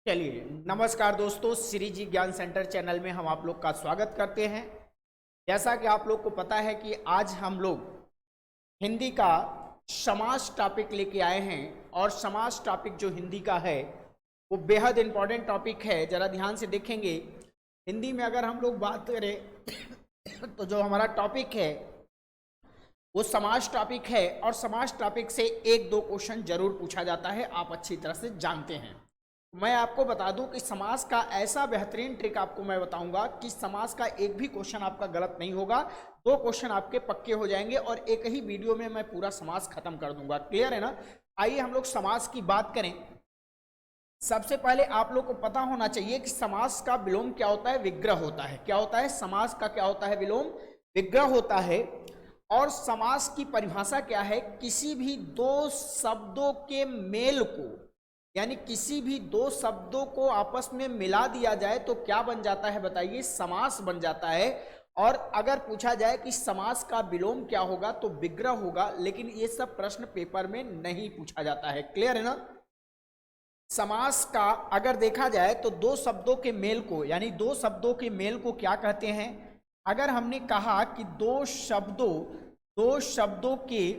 चलिए, नमस्कार दोस्तों, श्री जी ज्ञान सेंटर चैनल में हम आप लोग का स्वागत करते हैं। जैसा कि आप लोग को पता है कि आज हम लोग हिंदी का समास टॉपिक लेके आए हैं और समास टॉपिक जो हिंदी का है वो बेहद इम्पॉर्टेंट टॉपिक है। ज़रा ध्यान से देखेंगे, हिंदी में अगर हम लोग बात करें तो जो हमारा टॉपिक है वो समास टॉपिक है और समास टॉपिक से एक दो क्वेश्चन जरूर पूछा जाता है, आप अच्छी तरह से जानते हैं। मैं आपको बता दूं कि समास का ऐसा बेहतरीन ट्रिक आपको मैं बताऊंगा कि समास का एक भी क्वेश्चन आपका गलत नहीं होगा, दो क्वेश्चन आपके पक्के हो जाएंगे और एक ही वीडियो में मैं पूरा समास खत्म कर दूंगा। क्लियर है ना? आइए हम लोग समास की बात करें। सबसे पहले आप लोग को पता होना चाहिए कि समास का विलोम क्या होता है, विग्रह होता है। क्या होता है? समास का क्या होता है? विलोम, विग्रह होता है। और समास की परिभाषा क्या है? किसी भी दो शब्दों के मेल को, यानी किसी भी दो शब्दों को आपस में मिला दिया जाए तो क्या बन जाता है? बताइए, समास बन जाता है। और अगर पूछा जाए कि समास का विलोम क्या होगा तो विग्रह होगा, लेकिन ये सब प्रश्न पेपर में नहीं पूछा जाता है। क्लियर है ना? समास का अगर देखा जाए तो दो शब्दों के मेल को, यानी दो शब्दों के मेल को क्या कहते हैं? अगर हमने कहा कि दो शब्दों के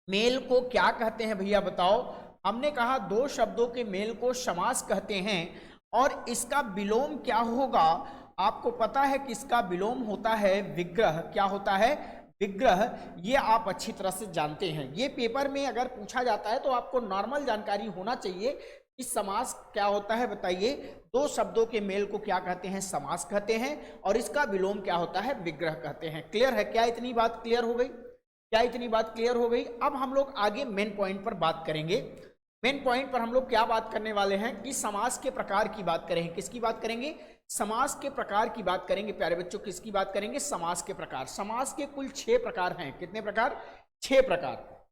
मेल को क्या कहते हैं भैया बताओ? हमने कहा दो शब्दों के मेल को समास कहते हैं। और इसका विलोम क्या होगा? आपको पता है कि इसका विलोम होता है विग्रह। क्या होता है? विग्रह। ये आप अच्छी तरह से जानते हैं। ये पेपर में अगर पूछा जाता है तो आपको नॉर्मल जानकारी होना चाहिए कि समास क्या होता है। बताइए, दो शब्दों के मेल को क्या कहते हैं? समास कहते हैं। और इसका विलोम क्या होता है? विग्रह कहते हैं। क्लियर है? क्या इतनी बात क्लियर हो गई? क्या इतनी बात क्लियर हो गई? अब हम लोग आगे मेन पॉइंट पर बात करेंगे। मेन पॉइंट पर हम लोग क्या बात करने वाले हैं कि समास के प्रकार की बात करेंगे। किसकी बात करेंगे? समास के प्रकार की बात करेंगे। प्यारे बच्चों, किसकी बात करेंगे? समास के प्रकार। समास के कुल 6 प्रकार हैं। कितने प्रकार? 6 प्रकार।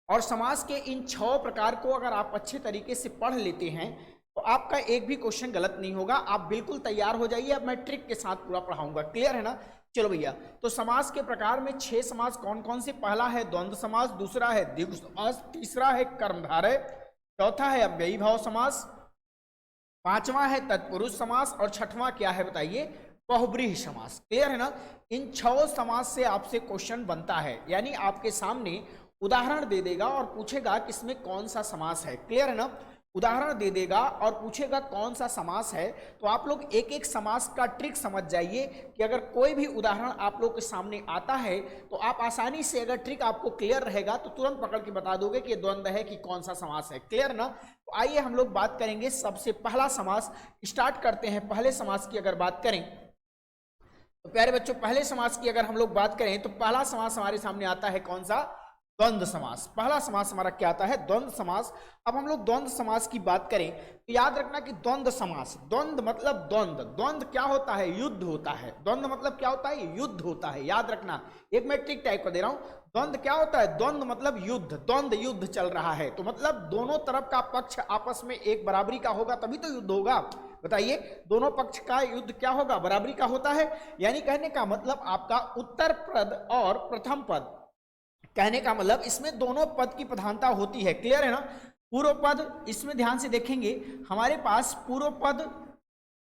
और समास के इन 6 प्रकार को अगर आप अच्छे तरीके से पढ़ लेते हैं तो आपका एक भी क्वेश्चन गलत नहीं होगा। आप बिल्कुल तैयार हो जाइए, अब मैं ट्रिक के साथ पूरा पढ़ाऊंगा। क्लियर है ना? चलो भैया, तो समास के प्रकार में 6 समास कौन कौन से? पहला है द्वंद्व समास, दूसरा है द्विगु समास, तीसरा है कर्मधारय, चौथा है अव्ययी भाव समास, पांचवा है तत्पुरुष समास और छठवां क्या है? बताइए, बहुब्रीहि समास। क्लियर है ना? इन 6 समास से आपसे क्वेश्चन बनता है, यानी आपके सामने उदाहरण दे देगा और पूछेगा कि इसमें कौन सा समास है। क्लियर है ना? उदाहरण दे देगा और पूछेगा कौन सा समास है। तो आप लोग एक एक समास का ट्रिक समझ जाइए कि अगर कोई भी उदाहरण आप लोग के सामने आता है तो आप आसानी से, अगर ट्रिक आपको क्लियर रहेगा तो तुरंत पकड़ के बता दोगे कि द्वंद्व है कि कौन सा समास है। क्लियर ना? तो आइए हम लोग बात करेंगे। सबसे पहला समास स्टार्ट करते हैं। पहले समास की अगर बात करें तो प्यारे बच्चों, पहले समास की अगर हम लोग बात करें तो पहला समास हमारे सामने आता है कौन सा? द्वंद्व समास। पहला समास हमारा क्या आता है? द्वंद्व समास। अब हम लोग द्वंद्व समास की बात करें तो याद रखना कि द्वंद्व समास, द्वंद्व मतलब द्वंद्व, द्वंद्व क्या होता है? युद्ध होता है। द्वंद्व मतलब क्या होता है? युद्ध होता है। याद रखना, एक मैं ट्रिक टाइप कर दे रहा हूं। द्वंद्व क्या होता है? द्वंद्व मतलब युद्ध, द्वंद्व युद्ध चल रहा है तो मतलब दोनों तरफ का पक्ष आपस में एक बराबरी का होगा तभी तो युद्ध होगा। बताइए, दोनों पक्ष का युद्ध क्या होगा? बराबरी का होता है। यानी कहने का मतलब आपका उत्तर पद और प्रथम पद, कहने का मतलब इसमें दोनों पद की प्रधानता होती है। क्लियर है ना? पूर्व पद, इसमें ध्यान से देखेंगे हमारे पास पूर्व पद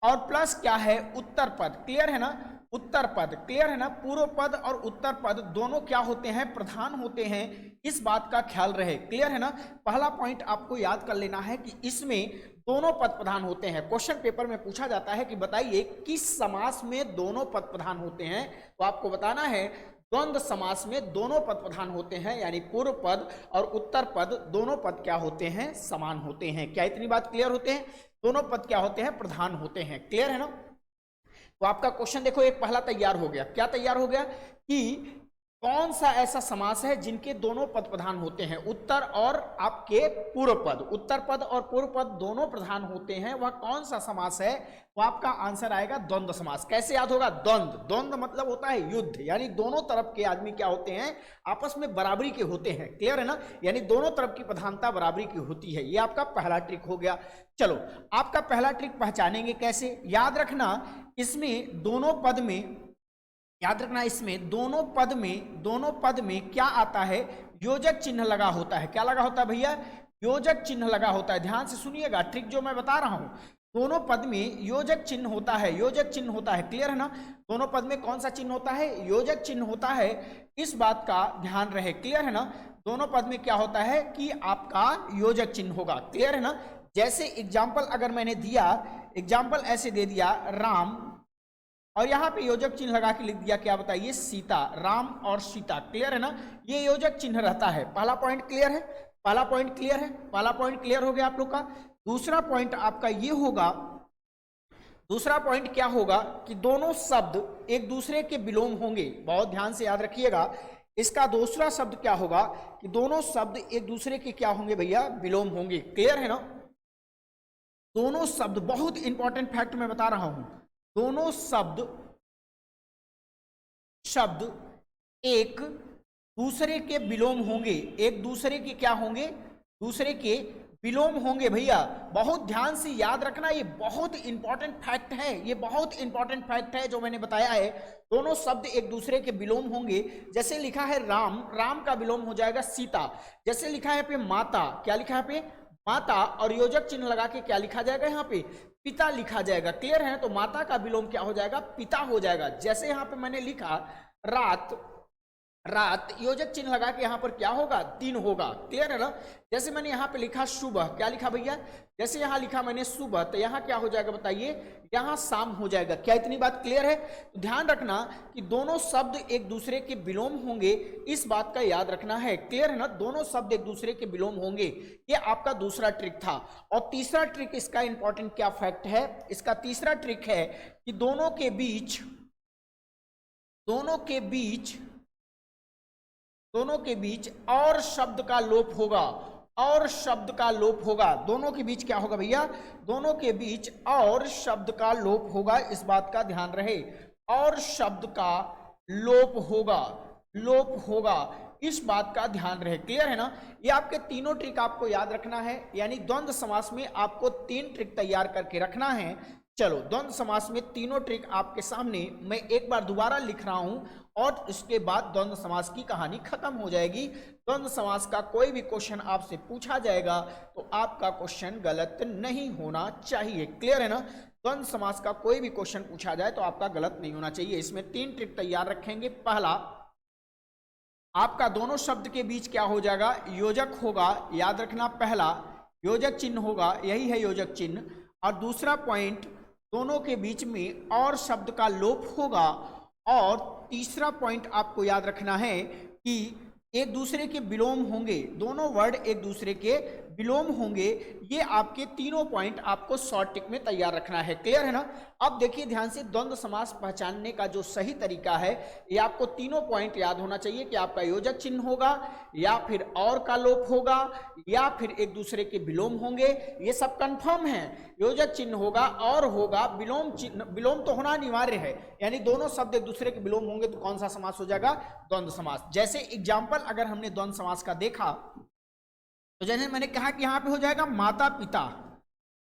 और प्लस क्या है? उत्तर पद। क्लियर है ना? उत्तर पद। क्लियर है ना? पूर्व पद और उत्तर पद दोनों क्या होते हैं? प्रधान होते हैं। इस बात का ख्याल रहे। क्लियर है ना? पहला पॉइंट आपको याद कर लेना है कि इसमें दोनों पद प्रधान होते हैं। क्वेश्चन पेपर में पूछा जाता है कि बताइए किस समास में दोनों पद प्रधान होते हैं, तो आपको बताना है द्वंद्व समास में दोनों पद प्रधान होते हैं, यानी पूर्व पद और उत्तर पद दोनों पद क्या होते हैं? समान होते हैं। क्या इतनी बात क्लियर होते हैं? दोनों पद क्या होते हैं? प्रधान होते हैं। क्लियर है ना? तो आपका क्वेश्चन देखो, एक पहला तैयार हो गया। क्या तैयार हो गया? कि कौन सा ऐसा समास है जिनके दोनों पद प्रधान होते हैं? उत्तर और आपके पूर्व पद, उत्तर पद और पूर्व पद दोनों प्रधान होते हैं, वह कौन सा समास है? वो आपका आंसर आएगा द्वंद्व समास। कैसे याद होगा? द्वंद्व, द्वंद्व मतलब होता है युद्ध, यानी दोनों तरफ के आदमी क्या होते हैं? आपस में बराबरी के होते हैं। क्लियर है ना? यानी दोनों तरफ की प्रधानता बराबरी की होती है। ये आपका पहला ट्रिक हो गया। चलो, आपका पहला ट्रिक पहचानेंगे कैसे? याद रखना, इसमें दोनों पद में, याद रखना इसमें दोनों पद में क्या आता है? योजक चिन्ह लगा होता है। क्या लगा होता है भैया? योजक चिन्ह लगा होता है। ध्यान से सुनिएगा ट्रिक जो मैं बता रहा हूं, दोनों पद में योजक चिन्ह होता है, योजक चिन्ह होता है, क्लियर है ना। दोनों पद में कौन सा चिन्ह होता है? योजक चिन्ह होता है, इस बात का ध्यान रहे, क्लियर है ना। दोनों पद में क्या होता है कि आपका योजक चिन्ह होगा, क्लियर है ना। जैसे एग्जाम्पल अगर मैंने दिया, एग्जाम्पल ऐसे दे दिया राम, और यहाँ पे योजक चिन्ह लगा के लिख दिया, क्या बताइए? सीता, राम और सीता, क्लियर है ना। ये योजक चिन्ह रहता है। पहला पॉइंट क्लियर है, पहला पॉइंट क्लियर है, पहला पॉइंट क्लियर हो गया आप लोग का। दूसरा पॉइंट आपका ये होगा, दूसरा पॉइंट क्या होगा कि दोनों शब्द एक दूसरे के विलोम होंगे, बहुत ध्यान से याद रखिएगा। इसका दूसरा शब्द क्या होगा कि दोनों शब्द एक दूसरे के क्या होंगे भैया? विलोम होंगे, क्लियर है ना। दोनों शब्द, बहुत इंपॉर्टेंट फैक्ट मैं बता रहा हूं, दोनों शब्द एक दूसरे के विलोम होंगे, एक दूसरे के क्या होंगे? दूसरे के विलोम होंगे भैया, बहुत ध्यान से याद रखना, ये बहुत इंपॉर्टेंट फैक्ट है, ये बहुत इंपॉर्टेंट फैक्ट है जो मैंने बताया है। दोनों शब्द एक दूसरे के विलोम होंगे। जैसे लिखा है राम, राम का विलोम हो जाएगा सीता। जैसे लिखा है पे माता, क्या लिखा है पे? माता, और योजक चिन्ह लगा के क्या लिखा जाएगा यहाँ पे? पिता लिखा जाएगा, क्लियर है। तो माता का विलोम क्या हो जाएगा? पिता हो जाएगा। जैसे यहाँ पे मैंने लिखा रात, रात योजक चिन्ह लगा के यहाँ पर क्या होगा? दिन होगा, क्लियर है ना। जैसे मैंने यहाँ पे लिखा सुबह, क्या लिखा भैया? जैसे यहाँ लिखा मैंने सुबह, तो यहाँ क्या हो जाएगा बताइए? यहाँ शाम हो जाएगा। क्या इतनी बात क्लियर है? तो ध्यान रखना कि दोनों शब्द एक दूसरे के विलोम होंगे, इस बात का याद रखना है, क्लियर है ना। दोनों शब्द एक दूसरे के विलोम होंगे, ये आपका दूसरा ट्रिक था। और तीसरा ट्रिक इसका इंपॉर्टेंट क्या फैक्ट है? इसका तीसरा ट्रिक है कि दोनों के बीच और शब्द का लोप होगा, और शब्द का लोप होगा। दोनों के बीच क्या होगा भैया? दोनों के बीच और शब्द का लोप होगा, इस बात का ध्यान रहे। और शब्द का लोप होगा, लोप होगा, इस बात का ध्यान रहे, क्लियर है ना। ये आपके तीनों ट्रिक आपको याद रखना है, यानी द्वंद्व समास में आपको 3 ट्रिक तैयार करके रखना है। चलो, द्वंद्व समास में तीनों ट्रिक आपके सामने मैं एक बार दोबारा लिख रहा हूं, और इसके बाद द्वंद्व समास की कहानी खत्म हो जाएगी। द्वंद्व समास का कोई भी क्वेश्चन आपसे पूछा जाएगा तो आपका क्वेश्चन गलत नहीं होना चाहिए, क्लियर है ना। द्वंद्व समास का कोई भी क्वेश्चन पूछा जाए तो आपका गलत नहीं होना चाहिए। इसमें 3 ट्रिक तैयार रखेंगे। पहला, आपका दोनों शब्द के बीच क्या हो जाएगा? योजक होगा, याद रखना, पहला योजक चिन्ह होगा, यही है योजक चिन्ह। और दूसरा पॉइंट, दोनों के बीच में और शब्द का लोप होगा। और तीसरा पॉइंट आपको याद रखना है कि एक दूसरे के विलोम होंगे, दोनों वर्ड एक दूसरे के विलोम होंगे। ये आपके तीनों पॉइंट आपको शॉर्ट टिक में तैयार रखना है, क्लियर है ना। अब देखिए ध्यान से, द्वंद्व समास पहचानने का जो सही तरीका है, ये आपको तीनों पॉइंट याद होना चाहिए कि आपका योजक चिन्ह होगा, या फिर और का लोप होगा, या फिर एक दूसरे के विलोम होंगे। ये सब कंफर्म है, योजक चिन्ह होगा और होगा, विलोम चिन्ह, विलोम तो होना अनिवार्य है, यानी दोनों शब्द एक दूसरे के विलोम होंगे तो कौन सा समास हो जाएगा? द्वंद्व समास। जैसे एग्जाम्पल अगर हमने द्वंद्व समास का देखा, तो जैसे मैंने कहा कि यहाँ पे हो जाएगा माता पिता,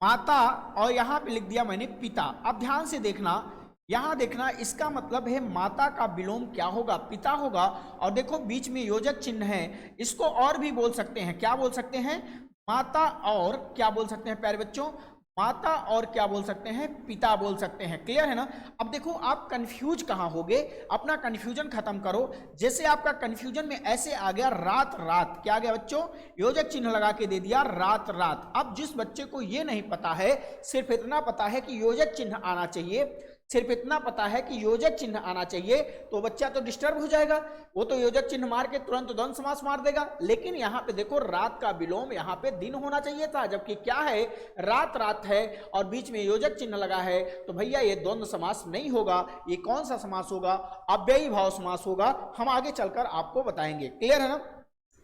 माता, और यहाँ पे लिख दिया मैंने पिता। अब ध्यान से देखना, यहाँ देखना, इसका मतलब है माता का विलोम क्या होगा? पिता होगा। और देखो बीच में योजक चिन्ह है, इसको और भी बोल सकते हैं, क्या बोल सकते हैं? माता और क्या बोल सकते हैं प्यारे बच्चों? माता और क्या बोल सकते हैं? पिता बोल सकते हैं, क्लियर है ना। अब देखो आप कंफ्यूज कहाँ होगे, अपना कंफ्यूजन खत्म करो। जैसे आपका कंफ्यूजन में ऐसे आ गया रात, रात क्या आ गया बच्चों? योजक चिन्ह लगा के दे दिया रात, रात। अब जिस बच्चे को ये नहीं पता है, सिर्फ इतना पता है कि योजक चिन्ह आना चाहिए, सिर्फ इतना पता है कि योजक चिन्ह आना चाहिए, तो बच्चा तो डिस्टर्ब हो जाएगा, वो तो योजक चिन्ह मार के तुरंत द्वंद्व समास मार देगा। लेकिन यहाँ पे देखो रात का विलोम यहाँ पे दिन होना चाहिए था, जबकि क्या है? रात, रात है और बीच में योजक चिन्ह लगा है, तो भैया ये द्वंद्व समास नहीं होगा। ये कौन सा समास होगा? अव्ययी भाव समास होगा। हम आगे चलकर आपको बताएंगे, क्लियर है ना।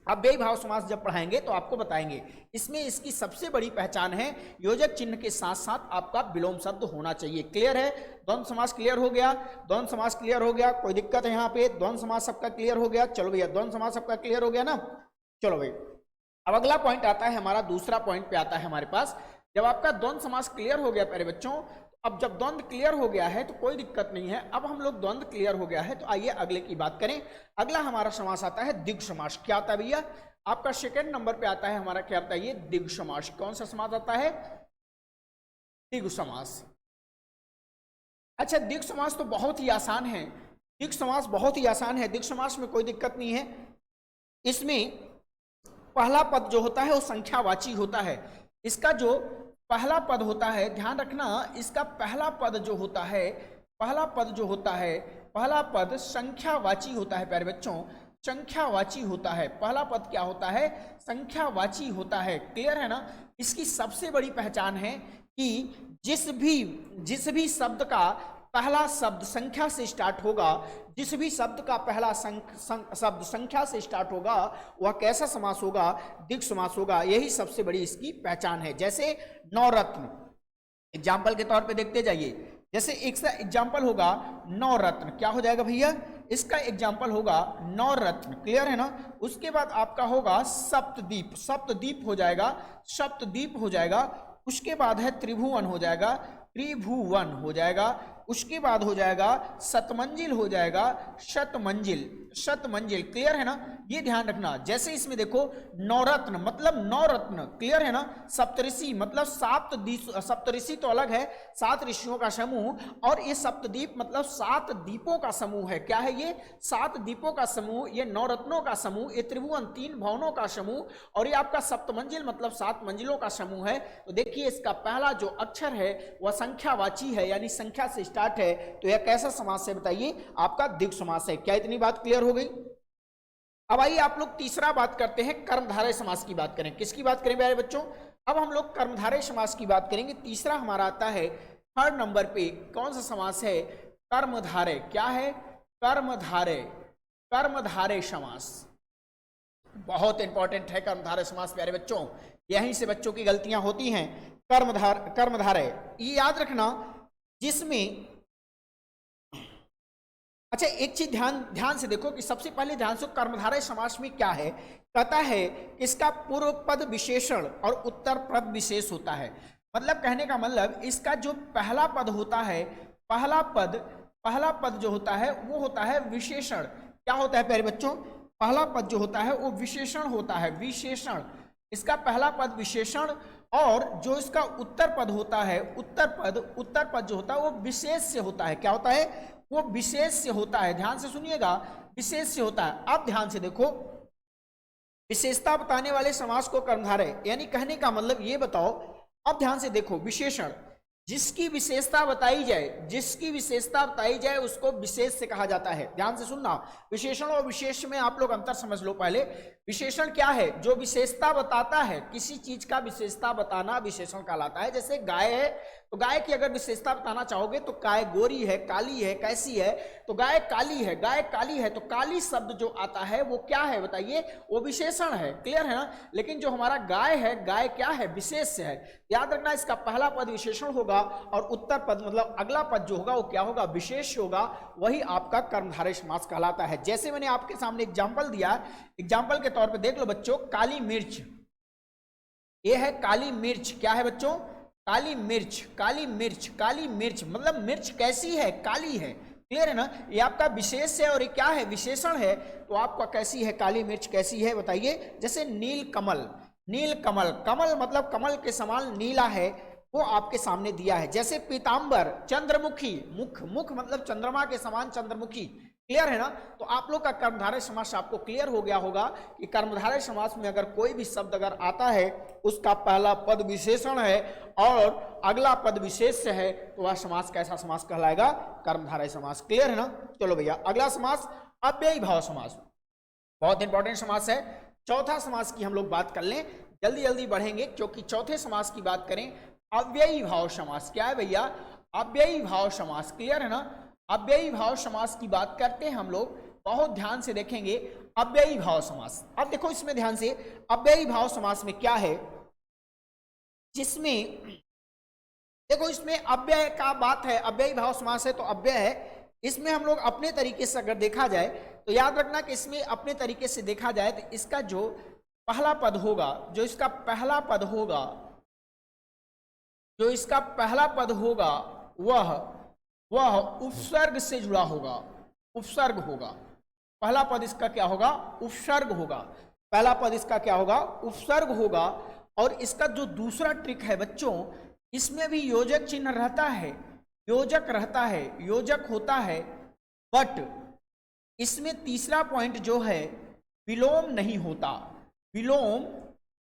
अव्ययी भाव समास जब पढ़ाएंगे तो आपको बताएंगे। इसमें इसकी सबसे बड़ी पहचान है, योजक चिन्ह के साथ साथ आपका विलोम शब्द होना चाहिए, क्लियर है। द्वंद्व समास क्लियर हो गया, द्वंद्व समास क्लियर हो गया, कोई दिक्कत है यहाँ पे? द्वंद्व समास सबका क्लियर हो गया। चलो भैया, द्वंद्व समास सबका क्लियर हो गया ना। चलो भाई, अब अगला पॉइंट आता है हमारा, दूसरा पॉइंट पे आता है हमारे पास। जब आपका द्वंद्व समास क्लियर हो गया प्यारे बच्चों, अब जब द्वंद्व क्लियर हो गया है तो कोई दिक्कत नहीं है। अब हम लोग द्वंद्व क्लियर हो गया है तो आइए अगले की बात करें। अगला हमारा समास आता है द्विगु समास। क्या आता है भैया? आपका सेकंड नंबर पे आता है हमारा, क्या आता है ये? द्विगु समास। कौन सा समास आता है? द्विगु समास। अच्छा, द्विगु समास तो बहुत ही आसान है। द्विगु समास बहुत ही आसान है। द्विगु समास में कोई दिक्कत नहीं है। इसमें पहला पद जो होता है वो संख्यावाची होता है। इसका जो पहला पद होता है, ध्यान रखना, इसका पहला पद जो होता है, पहला पद जो होता है, पहला पद संख्यावाची होता है। प्यारे बच्चों, संख्यावाची होता है। पहला पद क्या होता है? संख्यावाची होता है। क्लियर है ना? इसकी सबसे बड़ी पहचान है कि जिस भी शब्द का पहला शब्द संख्या से स्टार्ट होगा, जिस भी शब्द का पहला शब्द संख्या से स्टार्ट होगा, वह कैसा समास होगा? द्विगु समास होगा। यही सबसे बड़ी इसकी पहचान है। जैसे नवरत्न, एग्जाम्पल के तौर पे देखते जाइए। जैसे एक एग्जाम्पल होगा नवरत्न, क्या हो जाएगा भैया? इसका एग्जाम्पल होगा नवरत्न। क्लियर है ना? उसके बाद आपका होगा सप्तद्वीप, सप्तद्वीप हो जाएगा, सप्तद्वीप हो जाएगा। उसके बाद है त्रिभुवन हो जाएगा, त्रिभुवन हो जाएगा। उसके बाद हो जाएगा शतमंजिल हो जाएगा, शतमंजिल, शतमंजिल। क्लियर है ना? ये ध्यान रखना। जैसे इसमें देखो नवरत्न मतलब नवरत्न, क्लियर है ना? सप्तऋषि मतलब सप्तऋषि तो अलग है, 7 ऋषियों का समूह, और ये सप्तद्वीप मतलब 7 द्वीपों का समूह है। क्या है ये? 7 द्वीपों का समूह, ये नवरत्नों का समूह, ये त्रिभुवन 3 भवनों का समूह, और ये आपका सप्तमंजिल मतलब 7 मंजिलों का समूह है। तो देखिए इसका पहला जो अक्षर है वह संख्यावाची है, यानी संख्या से स्टार्ट है। तो यह कैसा समास है बताइए? आपका द्विगु समास है। क्या इतनी बात क्लियर हो गई? अब आइए आप लोग तीसरा बात करते हैं, कर्मधारय समास की बात करें। किसकी बात करें प्यारे बच्चों? अब हम लोग कर्मधारय समास की बात करेंगे। तीसरा हमारा आता है थर्ड नंबर पे। कौन सा समास है? कर्मधारय। क्या है? कर्मधारय, कर्मधारय समास। बहुत इंपॉर्टेंट है कर्मधारय समास प्यारे बच्चों, यहीं से बच्चों की गलतियां होती हैं। कर्मधारय ये याद रखना, जिसमें अच्छा एक चीज ध्यान से देखो कि सबसे पहले ध्यान से कर्मधारय समास में क्या है। कहता है कि इसका पूर्व पद विशेषण और उत्तर पद विशेष होता है। मतलब कहने का मतलब इसका जो पहला पद होता है, पहला पद जो होता है वो होता है विशेषण। क्या होता है प्यारे बच्चों? पहला पद जो होता है वो विशेषण होता है, विशेषण। इसका पहला पद विशेषण, और जो इसका उत्तर पद होता है, उत्तर पद जो होता है वो विशेष से होता है। क्या होता है? वो विशेष से होता है। ध्यान से सुनिएगा, विशेष से होता है। अब ध्यान से देखो, विशेषता बताने वाले समास को कर्मधारय, यानी कहने का मतलब ये बताओ। अब ध्यान से देखो, विशेषण, जिसकी विशेषता बताई जाए, जिसकी विशेषता बताई जाए उसको विशेष से कहा जाता है। ध्यान से सुनना, विशेषण और विशेष में आप लोग अंतर समझ लो पहले। विशेषण क्या है? जो विशेषता बताता है, किसी चीज का विशेषता बताना विशेषण कहलाता है। जैसे गाय है, तो गाय की अगर विशेषता बताना चाहोगे तो गाय गोरी है, काली है, कैसी है? तो गाय काली है, गाय काली है। तो काली शब्द जो आता है वो क्या है बताइए? वो विशेषण है। क्लियर है ना? लेकिन जो हमारा गाय है, गाय क्या है? विशेष से है। याद रखना, इसका पहला पद विशेषण होगा और उत्तर पद मतलब अगला पद जो होगा वो क्या होगा? विशेष होगा। वही आपका कर्मधारय समास कहलाता है। जैसे मैंने आपके सामने एग्जाम्पल दिया, एग्जाम्पल के तौर पे देख लो बच्चों, काली मिर्च, ये है काली मिर्च। क्या है बच्चों? काली मिर्च, काली मिर्च, काली मिर्च मतलब मिर्च कैसी है? काली है। क्लियर है ना? ये आपका विशेष है और ये क्या है? विशेषण है। तो आपका कैसी है काली मिर्च? कैसी है बताइए? जैसे नील कमल, नील कमल, कमल मतलब कमल के समान नीला है, वो आपके सामने दिया है। जैसे पीतांबर, चंद्रमुखी, मुख मतलब चंद्रमा के समान चंद्रमुखी। क्लियर है ना? तो आप लोग का कर्मधारय समास आपको क्लियर हो गया होगा कि कर्मधारय समास में अगर कोई भी शब्द अगर आता है, उसका पहला पद विशेषण है और अगला पद विशेष है, तो वह समास कैसा समास कहलाएगा? कर्मधारय समास। क्लियर है ना? चलो भैया, अगला समास अव्ययी भाव समास, बहुत इंपॉर्टेंट समास है। चौथा समास की हम लोग बात कर लें, जल्दी जल्दी बढ़ेंगे, क्योंकि चौथे समास की बात करें, अव्ययी भाव समास। क्या है भैया? अव्ययी भाव समास। क्लियर है ना? अव्ययी भाव समास की बात करते हैं हम लोग, बहुत ध्यान से देखेंगे अव्ययी भाव समास। अब देखो इसमें ध्यान से, अव्ययी भाव समास में क्या है, जिसमें देखो इसमें अव्यय का बात है, अव्ययी भाव समास है तो अव्यय है। इसमें हम लोग अपने तरीके से अगर देखा जाए तो याद रखना कि इसमें अपने तरीके से देखा जाए तो इसका जो पहला पद होगा, जो इसका पहला पद होगा, जो इसका पहला पद होगा वह वह उपसर्ग से जुड़ा होगा, उपसर्ग होगा। पहला पद इसका क्या होगा? उपसर्ग होगा। पहला पद इसका क्या होगा? उपसर्ग होगा। और इसका जो दूसरा ट्रिक है बच्चों, इसमें भी योजक चिन्ह रहता है, योजक रहता है, योजक होता है, बट इसमें तीसरा पॉइंट जो है विलोम नहीं होता, विलोम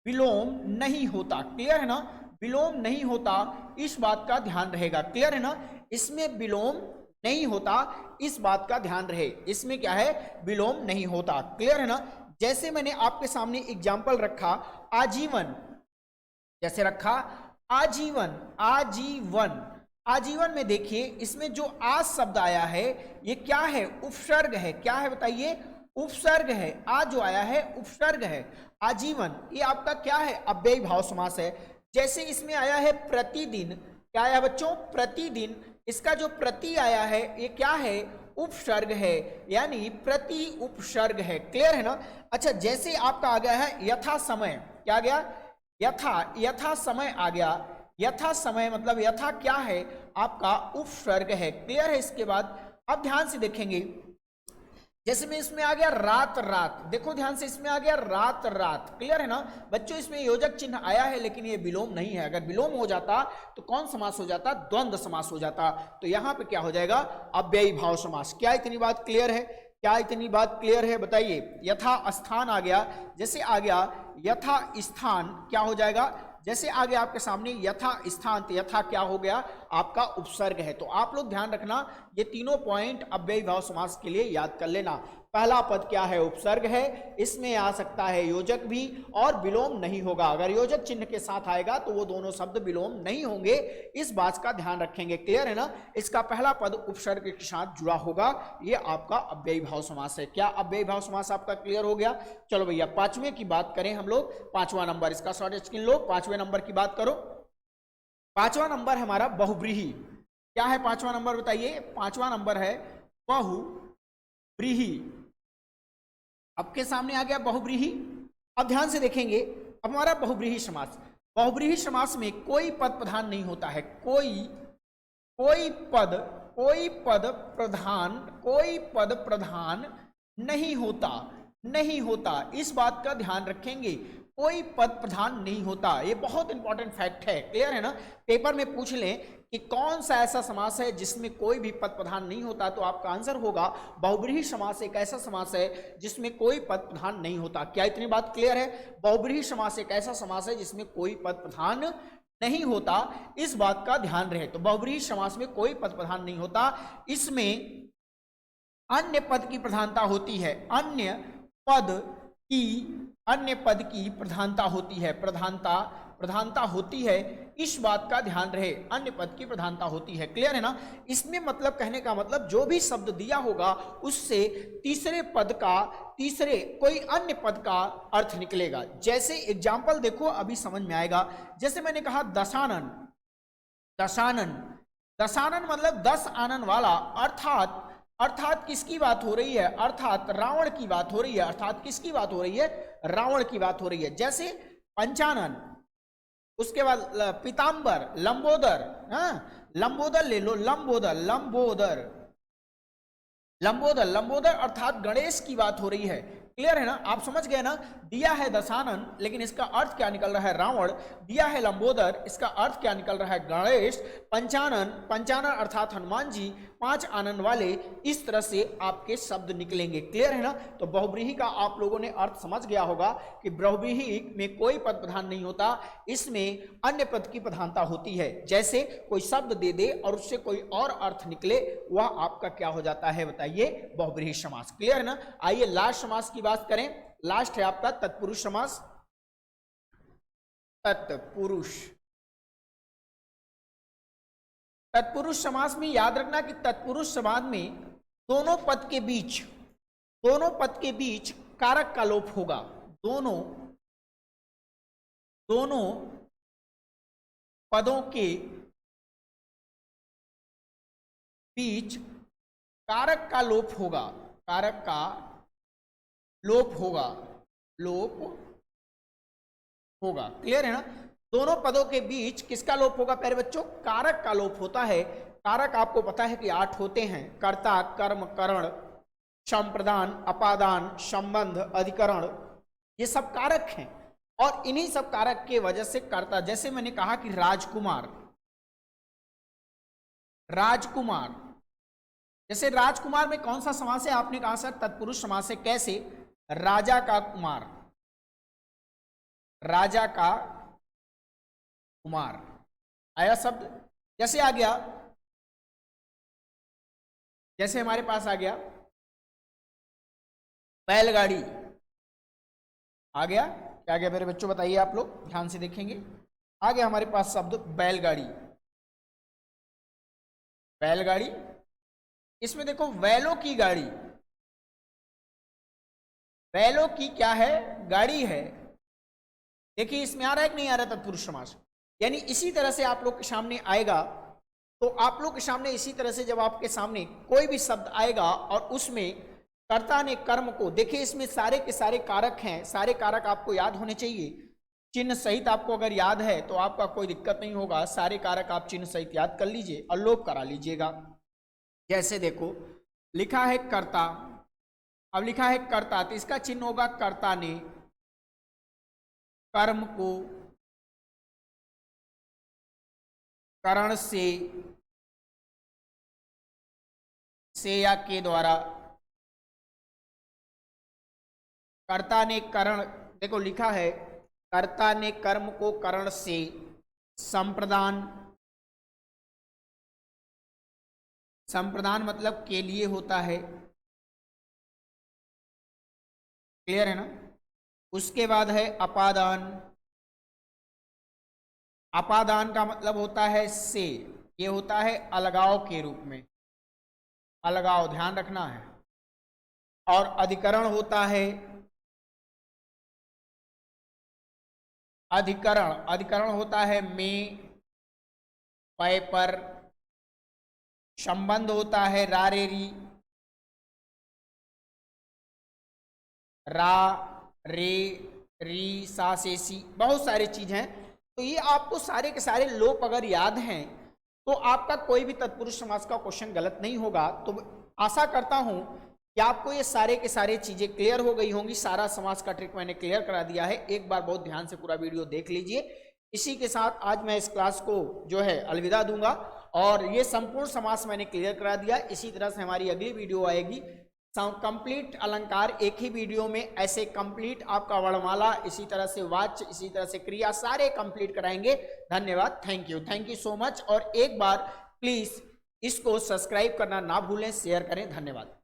विलोम नहीं होता। क्लियर है ना? विलोम नहीं होता, इस बात का ध्यान रहेगा। क्लियर है ना? इसमें विलोम नहीं होता, इस बात का ध्यान रहे। इसमें क्या है? विलोम नहीं होता। क्लियर है ना? जैसे मैंने आपके सामने एग्जाम्पल रखा आजीवन, जैसे रखा आजीवन, आजीवन, आजीवन में देखिए इसमें जो आज शब्द आया है ये क्या है? उपसर्ग है। क्या है बताइए? उपसर्ग है। आज जो आया है उपसर्ग है। आजीवन ये आपका क्या है? अव्ययी भाव समास है। जैसे इसमें आया है प्रतिदिन, क्या आया बच्चों? प्रतिदिन। इसका जो प्रति आया है ये क्या है? उपसर्ग है, यानी प्रति उपसर्ग है। क्लियर है ना? अच्छा, जैसे आपका आ गया है यथा समय, क्या आ गया? यथा, यथा समय आ गया। यथा समय मतलब यथा क्या है? आपका उपसर्ग है। क्लियर है? इसके बाद अब ध्यान से देखेंगे, जैसे में इसमें आ गया रात रात, देखो ध्यान से, इसमें आ गया रात रात। क्लियर है ना बच्चों? इसमें योजक चिन्ह आया है लेकिन ये विलोम नहीं है। अगर विलोम हो जाता तो कौन समास हो जाता? द्वंद्व समास हो जाता। तो यहां पे क्या हो जाएगा? अव्ययी भाव समास। क्या इतनी बात क्लियर है? क्या इतनी बात क्लियर है? बताइए। यथा स्थान आ गया, जैसे आ गया यथा स्थान, क्या हो जाएगा? जैसे आ गया आपके सामने यथा स्थान, तो यथा क्या हो गया? आपका उपसर्ग है। तो आप लोग ध्यान रखना, ये तीनों पॉइंट अव्ययी भाव समास के लिए याद कर लेना। पहला पद क्या है? उपसर्ग है, इसमें आ सकता है योजक भी, और विलोम नहीं होगा। अगर योजक चिन्ह के साथ आएगा तो वो दोनों शब्द विलोम नहीं होंगे, इस बात का ध्यान रखेंगे। क्लियर है ना? इसका पहला पद उपसर्ग के साथ जुड़ा होगा, ये आपका अव्ययी भाव समास है। क्या अव्ययी भाव समास आपका क्लियर हो गया? चलो भैया पांचवें की बात करें हम लोग। पांचवा नंबर, इसका शॉर्ट स्क्रीन लो, पांचवें नंबर की बात करो। पांचवा नंबर हमारा बहुव्रीहि। क्या है पांचवा नंबर? बताइए। पांचवा नंबर है बहुव्रीहि। आपके सामने आ गया बहुव्रीहि। अब ध्यान से देखेंगे, अब हमारा बहुव्रीहि समास, बहुव्रीहि समास में कोई पद प्रधान नहीं होता है। कोई पद प्रधान नहीं होता, नहीं होता, इस बात का ध्यान रखेंगे। कोई पद प्रधान नहीं होता, ये बहुत इंपॉर्टेंट फैक्ट है। क्लियर है ना? पेपर में पूछ लें कि कौन सा ऐसा समास है जिसमें कोई भी पद प्रधान नहीं होता, तो आपका आंसर होगा बहुव्रीहि समास एक ऐसा समास है जिसमें कोई पद प्रधान नहीं होता। क्या इतनी बात क्लियर है? बहुव्रीहि समास एक ऐसा समास है जिसमें कोई पद प्रधान नहीं होता, इस बात का ध्यान रहे। तो बहुव्रीहि समास में कोई पद प्रधान नहीं होता, इसमें अन्य पद की प्रधानता होती है, अन्य पद की प्रधानता होती है, प्रधानता होती है, इस बात का ध्यान रहे। अन्य पद की प्रधानता होती है। क्लियर है ना? इसमें मतलब कहने का मतलब जो भी शब्द दिया होगा उससे तीसरे कोई अन्य पद का अर्थ निकलेगा। जैसे एग्जाम्पल देखो, अभी समझ में आएगा। जैसे मैंने कहा दशानन, दशानन मतलब 10 आनन वाला, अर्थात किसकी बात हो रही है? अर्थात रावण की बात हो रही है। अर्थात किसकी बात हो रही है? रावण की बात हो रही है। जैसे पंचानन, उसके बाद पीतांबर, लंबोदर, लंबोदर ले लो, लंबोदर अर्थात गणेश की बात हो रही है। क्लियर है ना? आप समझ गए ना? दिया है दशानन लेकिन इसका अर्थ क्या निकल रहा है? रावण। दिया है लंबोदर, इसका अर्थ क्या निकल रहा है? गणेश। पंचानन अर्थात हनुमान जी, 5 आनन वाले, इस तरह से आपके शब्द निकलेंगे। क्लियर है ना? तो बहुव्रीहि का आप लोगों ने अर्थ समझ गया होगा कि बहुव्रीहि में कोई पद प्रधान नहीं होता, इसमें अन्य पद की प्रधानता होती है। जैसे कोई शब्द दे दे और उससे कोई और अर्थ निकले, वह आपका क्या हो जाता है? बताइए, बहुव्रीहि समास। क्लियर है ना? आइए लास्ट समास की बात करें। लास्ट है आपका तत्पुरुष समास। तत्पुरुष समास में याद रखना कि तत्पुरुष समास में दोनों पद के बीच कारक का लोप होगा। दोनों पदों के बीच कारक का लोप होगा, कारक का लोप होगा। क्लियर है ना? दोनों पदों के बीच किसका लोप होगा? प्यारे बच्चों, कारक का लोप होता है। कारक आपको पता है कि 8 होते हैं, कर्ता, कर्म, करण, संप्रदान, अपादान, संबंध, अधिकरण, ये सब कारक हैं। और इन्हीं सब कारक के वजह से कर्ता, जैसे मैंने कहा कि राजकुमार, राजकुमार, जैसे राजकुमार में कौन सा समास है, आपने कहा सर तत्पुरुष समास है। कैसे? राजा का कुमार, राजा का कुमार आया शब्द। जैसे आ गया, जैसे हमारे पास आ गया बैलगाड़ी, आ गया, क्या आ गया मेरे बच्चों बताइए, आप लोग ध्यान से देखेंगे। आ गया हमारे पास शब्द बैलगाड़ी, बैलगाड़ी। इसमें देखो बैलों की गाड़ी, बैलों की क्या है? गाड़ी है। देखिए इसमें आ रहा है कि नहीं आ रहा तत्पुरुष समास? यानी इसी तरह से आप लोग के सामने आएगा, तो आप लोग के सामने इसी तरह से जब आपके सामने कोई भी शब्द आएगा और उसमें कर्ता ने कर्म को, देखिए इसमें सारे के सारे कारक हैं, सारे कारक आपको याद होने चाहिए। चिन्ह सहित आपको अगर याद है तो आपका कोई दिक्कत नहीं होगा, सारे कारक आप चिन्ह सहित याद कर लीजिए और लोप करा लीजिएगा। जैसे देखो लिखा है कर्ता, अब लिखा है कर्ता, तो इसका चिन्ह होगा कर्ता ने कर्म को करण से या के द्वारा, कर्ता ने करण, देखो लिखा है कर्ता ने कर्म को करण से संप्रदान, संप्रदान मतलब के लिए होता है, क्लियर है ना। उसके बाद है अपादान, अपादान का मतलब होता है से, ये होता है अलगाव के रूप में, अलगाव ध्यान रखना है। और अधिकरण होता है, अधिकरण, अधिकरण होता है में, पय पर। संबंध होता है रा रे री, रा रे री सा से सी, बहुत सारी चीज हैं। तो ये आपको सारे के सारे लोप अगर याद हैं तो आपका कोई भी तत्पुरुष समास का क्वेश्चन गलत नहीं होगा। तो आशा करता हूं कि आपको ये सारे के सारे चीजें क्लियर हो गई होंगी। सारा समास का ट्रिक मैंने क्लियर करा दिया है, एक बार बहुत ध्यान से पूरा वीडियो देख लीजिए। इसी के साथ आज मैं इस क्लास को जो है अलविदा दूंगा और ये संपूर्ण समास मैंने क्लियर करा दिया। इसी तरह से हमारी अगली वीडियो आएगी कंप्लीट अलंकार, एक ही वीडियो में ऐसे कंप्लीट आपका वर्णमाला, इसी तरह से वाच्य, इसी तरह से क्रिया, सारे कंप्लीट कराएंगे। धन्यवाद, थैंक यू सो मच। और एक बार प्लीज इसको सब्सक्राइब करना ना भूलें, शेयर करें। धन्यवाद।